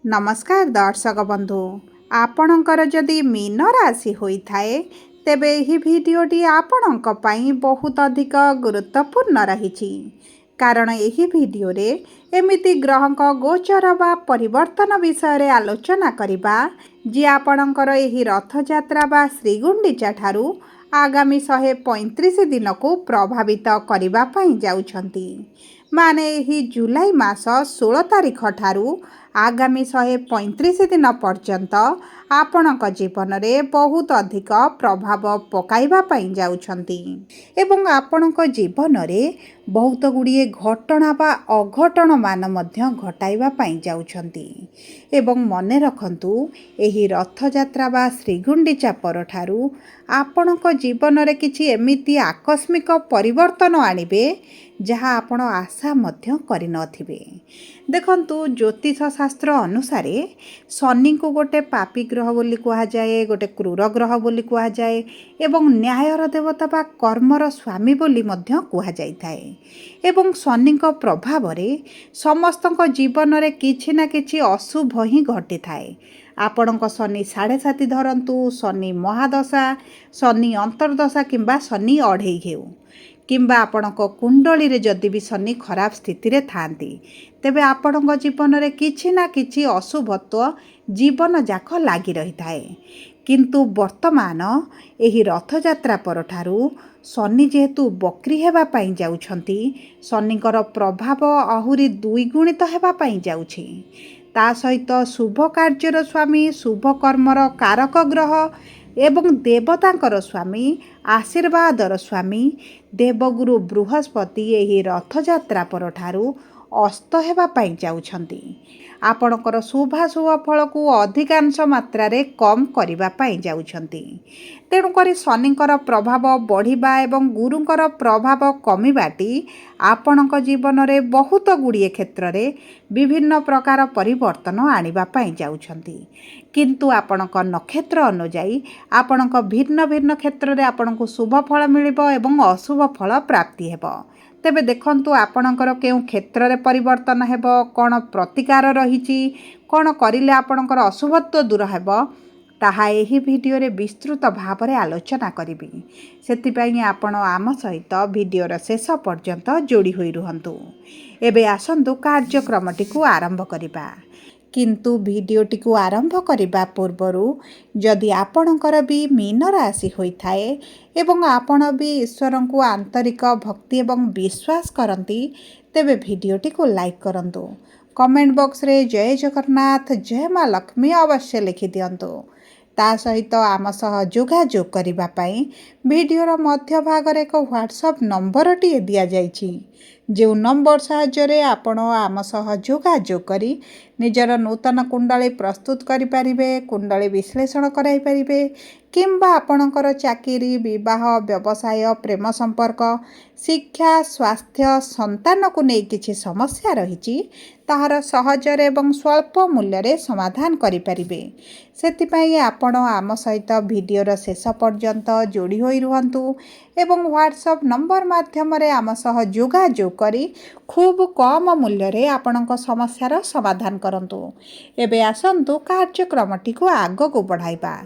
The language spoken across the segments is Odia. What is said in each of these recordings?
नमस्कार दर्शक बंधु आपणकर जदि मीन राशि होइथाए तेबे एही भिडियोटी आपणक पई बहुत अधिक गुरुत्वपूर्ण रही कारण एही भिडियो रे एमिति ग्रहक गोचर बा परिवर्तन विषय रे आलोचना करिबा जी आपणकर एही रथयात्रा बा श्रीगुंडीचा ठारू आगामी 135 दिन को प्रभावित करिबा पई जाउछंती। माने एही जुलाई मास 16 तारिख ठारू आगामी 135 दिन पर्यंत आपणक जीवन में बहुत अधिक प्रभाव पकाइबा पई जाउछंती एवं आपणक जीवन में बहुत गुड़िए घटना बा अघटन मान मध्य घटाइबा पई जाउछंती। एवं मने रखंतु एही रथयात्रा बा श्रीगुंडीचा परठारू आपणक जीवन में किछि एमिति आकस्मिक परिवर्तन आनिबे जहाँ आपण आशा मध्य करि नथिबे। देखंतु ज्योतिष शास्त्र अनुसार शनि को गोटे पापी ग्रह बोली कहा जाए, गोटे क्रूर ग्रह बोली कहा जाए एवं न्यायर देवता बा कर्मर स्वामी बोली मध्य कहा जाइथाए। एवं शनि को प्रभाव रे समस्तक जीवन रे किछि ना किछि अशुभ ही घटी थाए। आपणक शनि 7.5 धरंतु, शनि महादशा, शनि अंतर्दशा किंबा शनि अढ़ई हेउ किंबा आपणक कुंडली रे जदि भी शनि खराब स्थिति रे थांती तेबे आपणक जीवन रे किछि ना किछि अशुभत्व जीवन जाक लागी रही थाए। किंतु वर्तमान एही रथयात्रा परठारू शनि जेहेतु बक्री हेबा पई जाउछंती, शनिकर प्रभाव आहुरी द्विगुणित हेबा पई जाउछि। ता सहित शुभ कार्यर स्वामी, शुभ कर्मर कारक ग्रह एवं देवतांकर स्वामी, आशीर्वादर स्वामी देवगुरु बृहस्पति एही रथयात्रा परठारू अस्त हेबा पई जाउछंती। आपणकर शुभाशुभ फल को अधिकांश मात्रा रे कम करिबा पई जाउछंती। तेणु करी शनिकर प्रभाव बढ़िबा एवं गुरुंकर प्रभाव कमिबाटी आपणक जीवन रे बहुत गुड़िए क्षेत्र रे विभिन्न प्रकार परिवर्तन आनिबा पई जाउछंती। किंतु आपणक नक्षत्र अनुଯାयी आपणक भिन्न भिन्न क्षेत्र रे आपणक शुभ फल मिलिबो एवं अशुभ फल प्राप्ति हेबो। तेबे देखंतु आपणकर केउ क्षेत्र रे परिवर्तन हेबो, कोन प्रतिकार रहिछि, कोन करिले आपणकर अशुभत्व दूर हेबो ताहा एही भिडियो रे विस्तृत भाव रे आलोचना करिबी। सेति पई आपण आम सहित भिडियोर शेष पर्यंत जोड़ी होई रुहंतु। एबे आसंतु कार्यक्रमटी को आरंभ करिबा। किंतु भिडियोटी को आरंभ करिबा पूर्वरु जदि आपणकर भी मीन राशि होइथाए एवं आपण भी ईश्वर को आंतरिक भक्ति एवं विश्वास करंती तेबे भिडियोटी को लाइक करंतु। कमेंट बॉक्स रे जय जगन्नाथ, जय मां लक्ष्मी अवश्य लिखि दियंतु। ता सहित आम सह जोगाजोग करिबा पई भिडियोर मध्य भाग रे एक व्हाट्सएप नंबर टी दिया जाइछि। जो नंबर साहाय्य आपण आम सह जोगाजोग करी निजर नूतन कुंडली प्रस्तुत करि परिबे, कुंडली विश्लेषण कराई परिबे किंबा आपणकर चाकरी, विवाह, व्यवसाय, प्रेम संपर्क, शिक्षा, स्वास्थ्य, संतान को नहीं किछि समस्या रही ताहार सहजरे एवं स्वल्प मूल्य रे समाधान करि परिबे। सेतिपई आपण आम सहित भिडियोर शेष पर्यंत जोड़ी होई रुहंतु एवं व्हाट्सएप नंबर माध्यम रे आम सह जोगाजोग करी खूब कम मूल्य रे आपणक समस्यार समाधान करंतु। एबे आसंतु कार्यक्रमटी को आग को बढ़ाइबा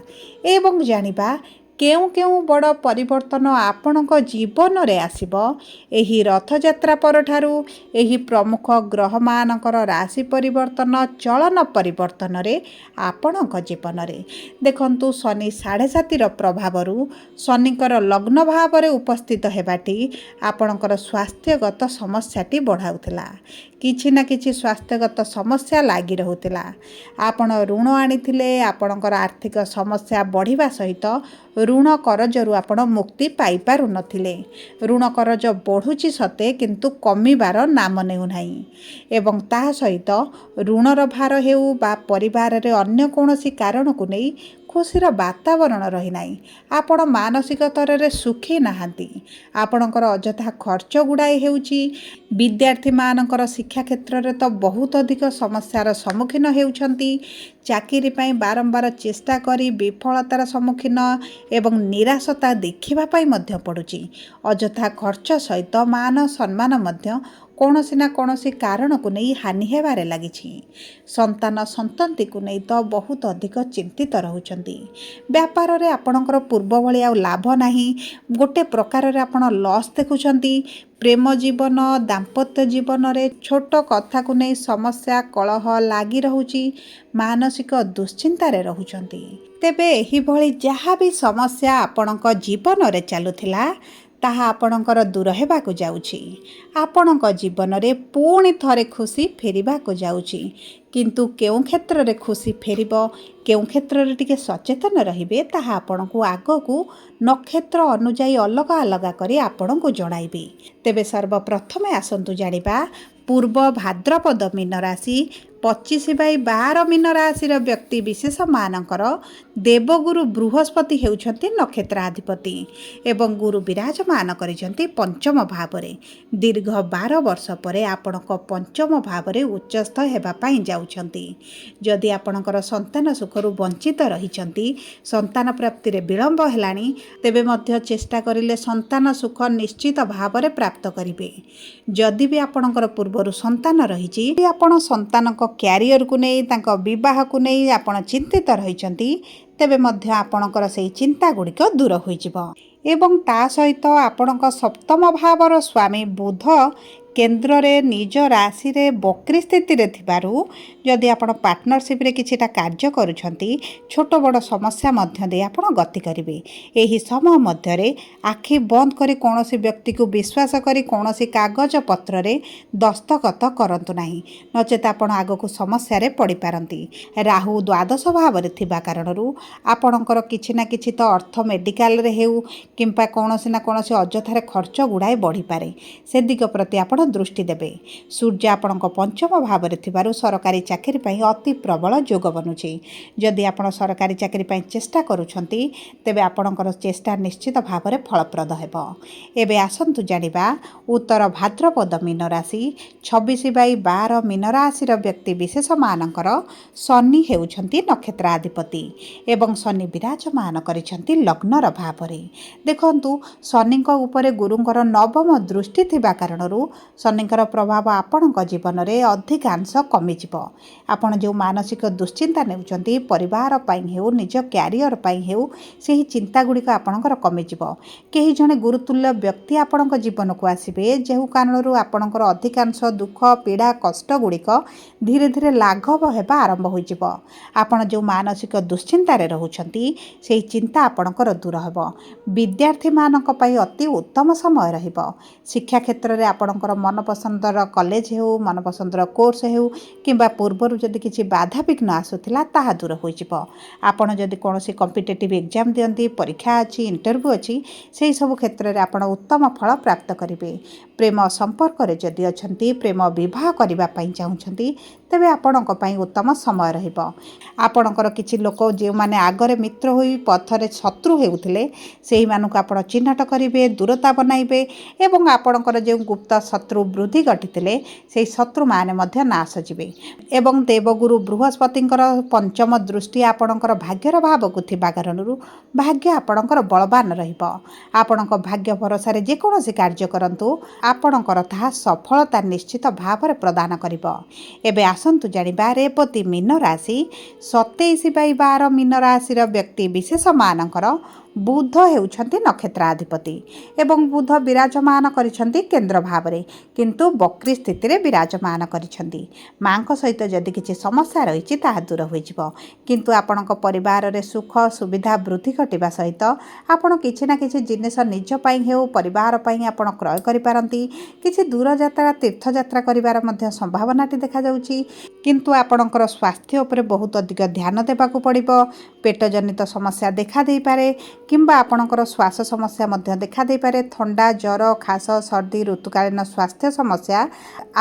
एवं जानिबा केउ केउ बड़ परिवर्तन आपणक जीवन रे आसिबो एही रथयात्रा परठारू एही प्रमुख ग्रह मानकर राशि परिवर्तन, चलन परिवर्तन रे आपणक जीवन रे देखंतु शनि 7.5 प्रभावरू शनिकर लग्न भाव रे उपस्थित हेबाटी आपणकर स्वास्थ्यगत समस्याटी बढ़ाउथिला। किछि ना किछि स्वास्थ्यगत समस्या लागी रहुथिला। आपण ऋण आनिथिले, आपणकर आर्थिक समस्या बढ़िबा सहित ऋण करजरू आपण मुक्ति पाई पारु नथिले। ऋण करज बढ़ुची सते किंतु कमिबार नाम नेउ नाही एवं ता सहित ऋणर भार हेउ बा परिवार रे अन्य कोनोसी कारण को नहीं खुशीर वातावरण रही नाही। आपण मानसिक स्तर रे सुखी नाहांती। आपणकर अजथा खर्च गुड़ाई हेउची। विद्यार्थी मानकर शिक्षा क्षेत्र रे तो बहुत अधिक समस्यार सम्मुखीन हेउछंती। चाकरी पाई बारंबार चेष्टा करी विफलतार सम्मुखीन एवं निराशता देखिबा पाई मध्य पड़ुची। अजथा खर्च सहित मान सम्मान मध्य କୌଣସି ନା କୌଣସି କାରଣକୁ ନେଇ ହାନି ହେବାରେ ଲାଗିଛି। ସନ୍ତାନ ସନ୍ତତିକୁ ନେଇ ତ ବହୁତ ଅଧିକ ଚିନ୍ତିତ ରହୁଛନ୍ତି। ବ୍ୟାପାରରେ ଆପଣଙ୍କର ପୂର୍ବ ଭଳି ଆଉ ଲାଭ ନାହିଁ। ଗୋଟେ ପ୍ରକାରରେ ଆପଣ ଲସ୍ ଦେଖୁଛନ୍ତି। ପ୍ରେମ ଜୀବନ, ଦାମ୍ପତ୍ୟ ଜୀବନରେ ଛୋଟ କଥାକୁ ନେଇ ସମସ୍ୟା କଳହ ଲାଗି ରହୁଛି। ମାନସିକ ଦୁଶ୍ଚିନ୍ତାରେ ରହୁଛନ୍ତି। ତେବେ ଏହିଭଳି ଯାହା ବି ସମସ୍ୟା ଆପଣଙ୍କ ଜୀବନରେ ଚାଲୁଥିଲା ତାହା ଆପଣଙ୍କର ଦୂର ହେବାକୁ ଯାଉଛି। ଆପଣଙ୍କ ଜୀବନରେ ପୁଣି ଥରେ ଖୁସି ଫେରିବାକୁ ଯାଉଛି। କିନ୍ତୁ କେଉଁ କ୍ଷେତ୍ରରେ ଖୁସି ଫେରିବ, କେଉଁ କ୍ଷେତ୍ରରେ ଟିକେ ସଚେତନ ରହିବେ ତାହା ଆପଣଙ୍କୁ ଆଗକୁ ନକ୍ଷତ୍ର ଅନୁଯାୟୀ ଅଲଗା ଅଲଗା କରି ଆପଣଙ୍କୁ ଜଣାଇବି। ତେବେ ସର୍ବପ୍ରଥମେ ଆସନ୍ତୁ ଜାଣିବା ପୂର୍ବ ଭାଦ୍ରପଦ ମୀନ ରାଶି 25/12 ମୀନ ରାଶିର ବ୍ୟକ୍ତି ବିଶେଷମାନଙ୍କର ଦେବଗୁରୁ ବୃହସ୍ପତି ହେଉଛନ୍ତି ନକ୍ଷତ୍ରାଧିପତି ଏବଂ ଗୁରୁ ବିରାଜମାନ କରିଛନ୍ତି ପଞ୍ଚମ ଭାବରେ। ଦୀର୍ଘ 12 ବର୍ଷ ପରେ ଆପଣଙ୍କ ପଞ୍ଚମ ଭାବରେ ଉଚ୍ଚସ୍ଥ ହେବା ପାଇଁ ଯାଉଛନ୍ତି। ଯଦି ଆପଣଙ୍କର ସନ୍ତାନ ସୁଖରୁ ବଞ୍ଚିତ ରହିଛନ୍ତି, ସନ୍ତାନ ପ୍ରାପ୍ତିରେ ବିଳମ୍ବ ହେଲାଣି, ତେବେ ମଧ୍ୟ ଚେଷ୍ଟା କରିଲେ ସନ୍ତାନ ସୁଖ ନିଶ୍ଚିତ ଭାବରେ ପ୍ରାପ୍ତ କରିବେ। ଯଦି ବି ଆପଣଙ୍କର ପୂର୍ବରୁ ସନ୍ତାନ ରହିଛି, ଆପଣ ସନ୍ତାନଙ୍କ କ୍ୟାରିୟରକୁ ନେଇ, ତାଙ୍କ ବିବାହକୁ ନେଇ ଆପଣ ଚିନ୍ତିତ ରହିଛନ୍ତି, ତେବେ ମଧ୍ୟ ଆପଣଙ୍କର ସେହି ଚିନ୍ତା ଗୁଡ଼ିକ ଦୂର ହୋଇଯିବ। ଏବଂ ତା ସହିତ ଆପଣଙ୍କ ସପ୍ତମ ଭାବର ସ୍ୱାମୀ ବୁଧ କେନ୍ଦ୍ରରେ ନିଜ ରାଶିରେ ବକ୍ରି ସ୍ଥିତିରେ ଥିବାରୁ ଯଦି ଆପଣ ପାର୍ଟନରସିପ୍ରେ କିଛିଟା କାର୍ଯ୍ୟ କରୁଛନ୍ତି, ଛୋଟ ବଡ଼ ସମସ୍ୟା ମଧ୍ୟ ଦେଇ ଆପଣ ଗତି କରିବେ। ଏହି ସମୟ ମଧ୍ୟରେ ଆଖି ବନ୍ଦ କରି କୌଣସି ବ୍ୟକ୍ତିକୁ ବିଶ୍ୱାସ କରି କୌଣସି କାଗଜ ପତ୍ରରେ ଦସ୍ତଖତ କରନ୍ତୁ ନାହିଁ, ନଚେତ୍ ଆପଣ ଆଗକୁ ସମସ୍ୟାରେ ପଡ଼ିପାରନ୍ତି। ରାହୁ ଦ୍ୱାଦଶ ଭାବରେ ଥିବା କାରଣରୁ ଆପଣଙ୍କର କିଛି ନା କିଛି ତ ଅର୍ଥ ମେଡ଼ିକାଲରେ ହେଉ କିମ୍ବା କୌଣସି ନା କୌଣସି ଅଯଥାରେ ଖର୍ଚ୍ଚ ଗୁଡ଼ାଏ ବଢ଼ିପାରେ। ସେ ଦିଗ ପ୍ରତି ଆପଣ ଦୃଷ୍ଟି ଦେବେ। ସୂର୍ଯ୍ୟ ଆପଣଙ୍କ ପଞ୍ଚମ ଭାବରେ ଥିବାରୁ ସରକାରୀ ଚାକିରି ପାଇଁ ଅତି ପ୍ରବଳ ଯୋଗ ବନୁଛି। ଯଦି ଆପଣ ସରକାରୀ ଚାକିରି ପାଇଁ ଚେଷ୍ଟା କରୁଛନ୍ତି, ତେବେ ଆପଣଙ୍କର ଚେଷ୍ଟା ନିଶ୍ଚିତ ଭାବରେ ଫଳପ୍ରଦ ହେବ। ଏବେ ଆସନ୍ତୁ ଜାଣିବା ଉତ୍ତର ଭାଦ୍ରପଦ ମୀନ ରାଶି 26/12 ମୀନ ରାଶିର ବ୍ୟକ୍ତି ବିଶେଷମାନଙ୍କର ଶନି ହେଉଛନ୍ତି ନକ୍ଷତ୍ରାଧିପତି ଏବଂ ଶନି ବିରାଜମାନ କରିଛନ୍ତି ଲଗ୍ନର ଭାବରେ। ଦେଖନ୍ତୁ, ଶନିଙ୍କ ଉପରେ ଗୁରୁଙ୍କର ନବମ ଦୃଷ୍ଟି ଥିବା କାରଣରୁ ଶନିଙ୍କର ପ୍ରଭାବ ଆପଣଙ୍କ ଜୀବନରେ ଅଧିକାଂଶ କମିଯିବ। ଆପଣ ଯେଉଁ ମାନସିକ ଦୁଶ୍ଚିନ୍ତା ନେଉଛନ୍ତି, ପରିବାର ପାଇଁ ହେଉ, ନିଜ କ୍ୟାରିୟର ପାଇଁ ହେଉ, ସେହି ଚିନ୍ତା ଗୁଡ଼ିକ ଆପଣଙ୍କର କମିଯିବ। କେହି ଜଣେ ଗୁରୁତୁଲ୍ୟ ବ୍ୟକ୍ତି ଆପଣଙ୍କ ଜୀବନକୁ ଆସିବେ, ଯେଉଁ କାରଣରୁ ଆପଣଙ୍କର ଅଧିକାଂଶ ଦୁଃଖ, ପୀଡ଼ା, କଷ୍ଟ ଗୁଡ଼ିକ ଧୀରେ ଧୀରେ ଲାଘବ ହେବା ଆରମ୍ଭ ହୋଇଯିବ। ଆପଣ ଯେଉଁ ମାନସିକ ଦୁଶ୍ଚିନ୍ତାରେ ରହୁଛନ୍ତି, ସେହି ଚିନ୍ତା ଆପଣଙ୍କର ଦୂର ହେବ। ବିଦ୍ୟାର୍ଥୀମାନଙ୍କ ପାଇଁ ଅତି ଉତ୍ତମ ସମୟ ରହିବ। ଶିକ୍ଷା କ୍ଷେତ୍ରରେ ଆପଣଙ୍କର ମନପସନ୍ଦର କଲେଜ ହେଉ, ମନପସନ୍ଦର କୋର୍ସ ହେଉ କିମ୍ବା ପୂର୍ବରୁ ଯଦି କିଛି ବାଧାବିଘ୍ନ ଆସୁଥିଲା ତାହା ଦୂର ହୋଇଯିବ। ଆପଣ ଯଦି କୌଣସି କମ୍ପିଟେଟିଭ୍ ଏକ୍ଜାମ୍ ଦିଅନ୍ତି, ପରୀକ୍ଷା ଅଛି, ଇଣ୍ଟରଭ୍ୟୁ ଅଛି, ସେହି ସବୁ କ୍ଷେତ୍ରରେ ଆପଣ ଉତ୍ତମ ଫଳ ପ୍ରାପ୍ତ କରିବେ। ପ୍ରେମ ସମ୍ପର୍କରେ ଯଦି ଅଛନ୍ତି, ପ୍ରେମ ବିବାହ କରିବା ପାଇଁ ଚାହୁଁଛନ୍ତି, ତେବେ ଆପଣଙ୍କ ପାଇଁ ଉତ୍ତମ ସମୟ ରହିବ। ଆପଣଙ୍କର କିଛି ଲୋକ ଯେଉଁମାନେ ଆଗରେ ମିତ୍ର ହୋଇ ପଥରେ ଶତ୍ରୁ ହେଉଥିଲେ, ସେହିମାନଙ୍କୁ ଆପଣ ଚିହ୍ନଟ କରିବେ, ଦୂରତା ବନାଇବେ ଏବଂ ଆପଣଙ୍କର ଯେଉଁ ଗୁପ୍ତ ଶତ୍ରୁ ବୃଦ୍ଧି ଘଟିଥିଲେ, ସେହି ଶତ୍ରୁମାନେ ମଧ୍ୟ ନାଶ ଯିବେ। ଏବଂ ଦେବଗୁରୁ ବୃହସ୍ପତିଙ୍କର ପଞ୍ଚମ ଦୃଷ୍ଟି ଆପଣଙ୍କର ଭାଗ୍ୟର ଭାବକୁ ଥିବା କାରଣରୁ ଭାଗ୍ୟ ଆପଣଙ୍କର ବଳବାନ ରହିବ। ଆପଣଙ୍କ ଭାଗ୍ୟ ଭରସାରେ ଯେକୌଣସି କାର୍ଯ୍ୟ କରନ୍ତୁ, ଆପଣଙ୍କର ତାହା ସଫଳତା ନିଶ୍ଚିତ ଭାବରେ ପ୍ରଦାନ କରିବ। ଏବେ ଆସନ୍ତୁ ଜାଣିବା ରେବତୀ ମୀନ ରାଶି 27/12 ମୀନ ରାଶିର ବ୍ୟକ୍ତି ବିଶେଷମାନଙ୍କର ବୁଧ ହେଉଛନ୍ତି ନକ୍ଷତ୍ରାଧିପତି ଏବଂ ବୁଧ ବିରାଜମାନ କରିଛନ୍ତି କେନ୍ଦ୍ର ଭାବରେ, କିନ୍ତୁ ବକ୍ରି ସ୍ଥିତିରେ ବିରାଜମାନ କରିଛନ୍ତି। ମାଙ୍କ ସହିତ ଯଦି କିଛି ସମସ୍ୟା ରହିଛି ତାହା ଦୂର ହୋଇଯିବ। କିନ୍ତୁ ଆପଣଙ୍କ ପରିବାରରେ ସୁଖ ସୁବିଧା ବୃଦ୍ଧି ଘଟିବା ସହିତ ଆପଣ କିଛି ନା କିଛି ଜିନିଷ ନିଜ ପାଇଁ ହେଉ, ପରିବାର ପାଇଁ ଆପଣ କ୍ରୟ କରିପାରନ୍ତି। କିଛି ଦୂରଯାତ୍ରା, ତୀର୍ଥଯାତ୍ରା କରିବାର ମଧ୍ୟ ସମ୍ଭାବନାଟି ଦେଖାଯାଉଛି। କିନ୍ତୁ ଆପଣଙ୍କର ସ୍ୱାସ୍ଥ୍ୟ ଉପରେ ବହୁତ ଅଧିକ ଧ୍ୟାନ ଦେବାକୁ ପଡ଼ିବ। ପେଟଜନିତ ସମସ୍ୟା ଦେଖା ଦେଇପାରେ କିମ୍ବା ଆପଣଙ୍କର ଶ୍ୱାସ ସମସ୍ୟା ମଧ୍ୟ ଦେଖା ଦେଇପାରେ। ଥଣ୍ଡା, ଜ୍ୱର, ଖାସ, ସର୍ଦ୍ଦି, ଋତୁକାଳୀନ ସ୍ୱାସ୍ଥ୍ୟ ସମସ୍ୟା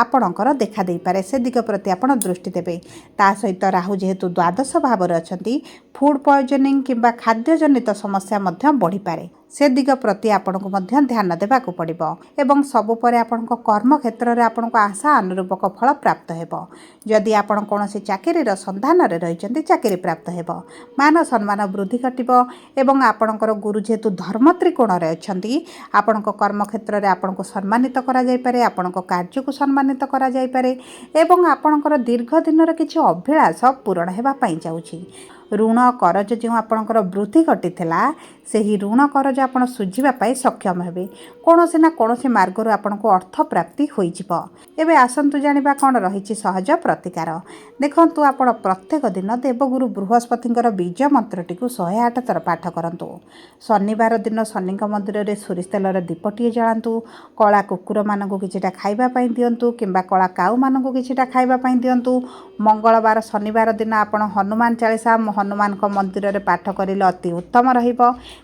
ଆପଣଙ୍କର ଦେଖା ଦେଇପାରେ। ସେ ଦିଗ ପ୍ରତି ଆପଣ ଦୃଷ୍ଟି ଦେବେ। ତା ସହିତ ରାହୁ ଯେହେତୁ ଦ୍ୱାଦଶ ଭାବରେ ଅଛନ୍ତି, फूड पॉइजनिंग किंबा खाद्यजनित समस्या मध्य बढ़ी पारे से दिग प्रति आपनको मध्य ध्यान देबाक पड़िबो एवं सबु परे आपनको कर्म क्षेत्र रे आपनको आशा अनुरूपक फल प्राप्त हेबो। जदि आपण कोनोसी चाकरीर संधान रे रहिचंती चाकरी प्राप्त हेबो। मान सम्मान वृद्धि घटिबो एवं आपणकर गुरु जेतु धर्म त्रिकोण रे अछंती आपनको कर्म क्षेत्र रे आपनको सम्मानित करा जाय पारे आपनको कार्य को सम्मानित करा जाय पारे एवं आपणकर दीर्घ दिन रे किछि अभिलाष पूर्ण हेबा पई जाउछि। ऋण करज जो आपणकर वृद्धि घटीथिला ସେହି ଋଣ କରଜ ଆପଣ ସୁଝିବା ପାଇଁ ସକ୍ଷମ ହେବେ। କୌଣସି ନା କୌଣସି ମାର୍ଗରୁ ଆପଣଙ୍କୁ ଅର୍ଥ ପ୍ରାପ୍ତି ହୋଇଯିବ। ଏବେ ଆସନ୍ତୁ ଜାଣିବା କ'ଣ ରହିଛି ସହଜ ପ୍ରତିକାର। ଦେଖନ୍ତୁ ଆପଣ ପ୍ରତ୍ୟେକ ଦିନ ଦେବଗୁରୁ ବୃହସ୍ପତିଙ୍କର ବୀଜ ମନ୍ତ୍ରଟିକୁ 108 ଥର ପାଠ କରନ୍ତୁ। ଶନିବାର ଦିନ ଶନିଙ୍କ ମନ୍ଦିରରେ ସୋରିଷ ତେଲର ଦୀପଟିଏ ଜଳାନ୍ତୁ। କଳା କୁକୁରମାନଙ୍କୁ କିଛିଟା ଖାଇବା ପାଇଁ ଦିଅନ୍ତୁ କିମ୍ବା କଳା କାଉମାନଙ୍କୁ କିଛିଟା ଖାଇବା ପାଇଁ ଦିଅନ୍ତୁ। ମଙ୍ଗଳବାର ଶନିବାର ଦିନ ଆପଣ ହନୁମାନ ଚାଳିଶା ହନୁମାନଙ୍କ ମନ୍ଦିରରେ ପାଠ କରିଲେ ଅତି ଉତ୍ତମ ରହିବ।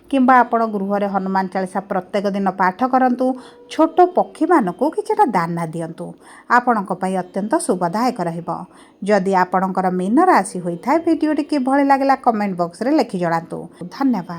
किंबा आपण गृह हनुमान चालीसा प्रत्येक दिन पाठ करंतु। छोट पक्षी मानक किछटा दाना दियंतु आपणक पई अत्यंत शुभदायक रहिबो। जदि आपणकर मीन राशि होई थाए वीडियोटी किभଳି लागला कमेंट बॉक्स रे लिखि जणातु। धन्यवाद।